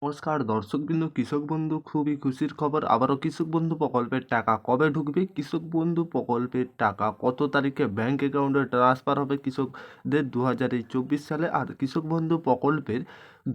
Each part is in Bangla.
নমস্কার দর্শকবৃন্দ, কৃষক বন্ধু খুবই খুশির খবর। আবারও কৃষক বন্ধু প্রকল্পের টাকা কবে ঢুকবে, কৃষক বন্ধু প্রকল্পের টাকা কত তারিখে ব্যাংক অ্যাকাউন্টে ট্রান্সফার হবে কৃষকদের 2024 সালে। আর কৃষক বন্ধু প্রকল্পের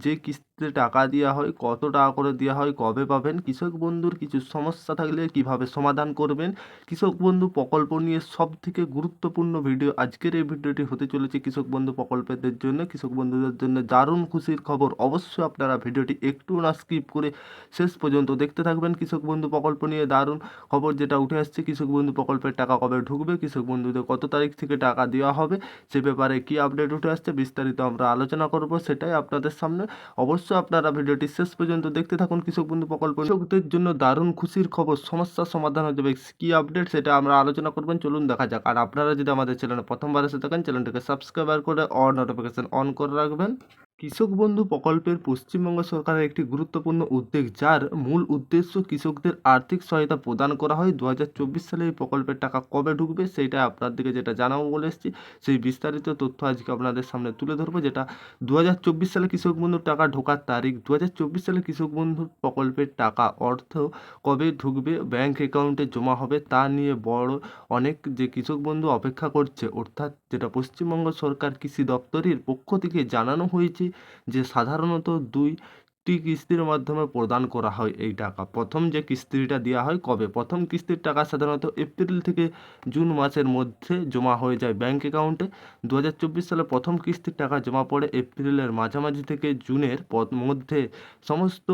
যে কিস্তিতে টাকা দেওয়া হয় কত টাকা করে দেওয়া হয়, কবে পাবেন, কৃষক বন্ধুর কিছু সমস্যা থাকলে কিভাবে সমাধান করবেন, কৃষক বন্ধু প্রকল্প নিয়ে সব থেকে গুরুত্বপূর্ণ ভিডিও আজকের এই ভিডিওটি হতে চলেছে। কৃষক বন্ধু প্রকল্পের জন্য, কৃষক বন্ধুদের জন্য দারুণ খুশির খবর। অবশ্যই আপনারা ভিডিওটি একটু না স্কিপ করে শেষ পর্যন্ত দেখতে থাকবেন। কৃষক বন্ধু প্রকল্প নিয়ে দারুণ খবর যেটা উঠে আসছে, কৃষক বন্ধু প্রকল্পের টাকা কবে ঢুকবে, কৃষক বন্ধুদের কত তারিখ থেকে টাকা দেওয়া হবে, সে ব্যাপারে কি আপডেট উঠে আসছে বিস্তারিত আমরা আলোচনা করব, সেটাই আপনাদের সামনে। অবশ্যই আপনারা ভিডিওটি শেষ পর্যন্ত দেখতে থাকুন। কৃষক বন্ধু প্রকল্প কৃষকদের জন্য দারুণ খুশির খবর, সমস্যার সমাধান হয়ে যাবে। কি আপডেট সেটা আমরা আলোচনা করবেন, চলুন দেখা যাক। আর আপনারা যদি আমাদের চ্যানেলে প্রথমবার এসে থাকেন, চ্যানেলটিকে সাবস্ক্রাইব করে অল নোটিফিকেশন অন করে রাখবেন। কৃষক বন্ধু প্রকল্পের পশ্চিমবঙ্গ সরকারের একটি গুরুত্বপূর্ণ উদ্যোগ, যার মূল উদ্দেশ্য কৃষকদের আর্থিক সহায়তা প্রদান করা হয়। 2024 সালে এই প্রকল্পের টাকা কবে ঢুকবে সেইটা আপনাদেরকে যেটা জানাবো বলে এসেছি, সেই বিস্তারিত তথ্য আজকে আপনাদের সামনে তুলে ধরবো। যেটা 2024 সালে কৃষক বন্ধুর টাকা ঢোকার তারিখ, 2024 সালে কৃষক বন্ধুর প্রকল্পের টাকা অর্থ কবে ঢুকবে, ব্যাংক অ্যাকাউন্টে জমা হবে, তা নিয়ে বড় অনেক যে কৃষক বন্ধু অপেক্ষা করছে। অর্থাৎ যেটা পশ্চিমবঙ্গ সরকার কৃষি দপ্তরের পক্ষ থেকে জানানো হয়েছে যে সাধারণত দুইটি কিস্তির মাধ্যমে প্রদান করা হয় এই টাকা। প্রথম যে কিস্তিটা দেওয়া হয় কবে, প্রথম কিস্তির টাকা সাধারণত এপ্রিল থেকে জুন মাসের মধ্যে জমা হয়ে যায় ব্যাংক অ্যাকাউন্টে। 2024 সালে প্রথম কিস্তির টাকা জমা পড়ে এপ্রিলের মাঝামাঝি থেকে জুনের মধ্যে। সমস্ত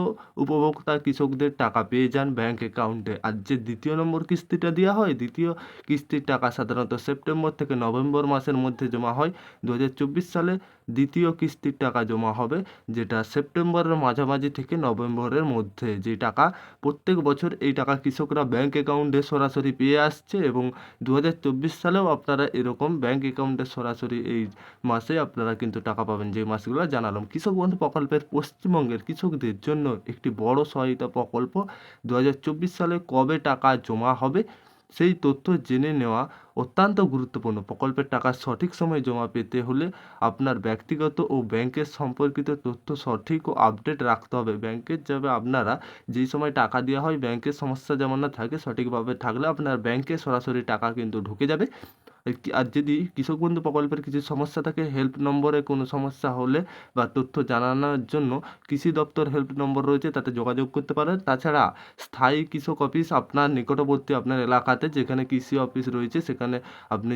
উপভোক্তা কৃষকদের টাকা পেয়ে যান ব্যাংক অ্যাকাউন্টে। আর যে দ্বিতীয় নম্বর কিস্তিটা দেওয়া হয়, দ্বিতীয় কিস্তির টাকা সাধারণত সেপ্টেম্বর থেকে নভেম্বর মাসের মধ্যে জমা হয়। 2024 সালে দ্বিতীয় কিস্তির টাকা জমা হবে, যেটা সেপ্টেম্বরের মাঝামাঝি থেকে নভেম্বরের মধ্যে। যে টাকা প্রত্যেক বছর এই টাকা কৃষকরা ব্যাংক অ্যাকাউন্টে সরাসরি পেয়ে আসছে, এবং 2024 সালেও আপনারা এরকম ব্যাংক অ্যাকাউন্টে সরাসরি এই মাসে আপনারা কিন্তু টাকা পাবেন, যে মাসগুলো জানালাম। কৃষক বন্ধু প্রকল্পের পশ্চিমবঙ্গের কৃষকদের জন্য একটি বড় সহায়তা প্রকল্প। 2024 সালে কবে টাকা জমা হবে সেই তথ্য জেনে নেওয়া অত্যন্ত গুরুত্বপূর্ণ। প্রকল্পের টাকা সঠিক সময়ে জমা পেতে হলে আপনার ব্যক্তিগত ও ব্যাংকের সম্পর্কিত তথ্য সঠিক ও আপডেট রাখতে হবে। ব্যাংকের যাবে আপনারা যেই সময় টাকা দেওয়া হয়, ব্যাংকের সমস্যা যেমন না থাকে, সঠিকভাবে থাকলে আপনার ব্যাংকে সরাসরি টাকা কিন্তু ঢুকে যাবে। আর যদি কৃষক বন্ধু প্রকল্পের কিছু সমস্যা থাকে, হেল্প নম্বরে কোনো সমস্যা হলে বা তথ্য জানানোর জন্য কৃষি দপ্তর হেল্প নম্বর রয়েছে, তাতে যোগাযোগ করতে পারেন। তাছাড়া স্থায়ী কৃষক অফিস আপনার নিকটবর্তী আপনার এলাকাতে যেখানে কৃষি অফিস রয়েছে, সেখানে আপনি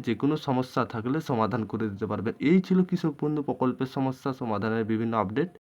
যে কোনো সমস্যা থাকলে সমাধান করে দিতে পারবেন। এই ছিল কৃষক বন্ধু প্রকল্পের সমস্যা সমাধানের বিভিন্ন আপডেট।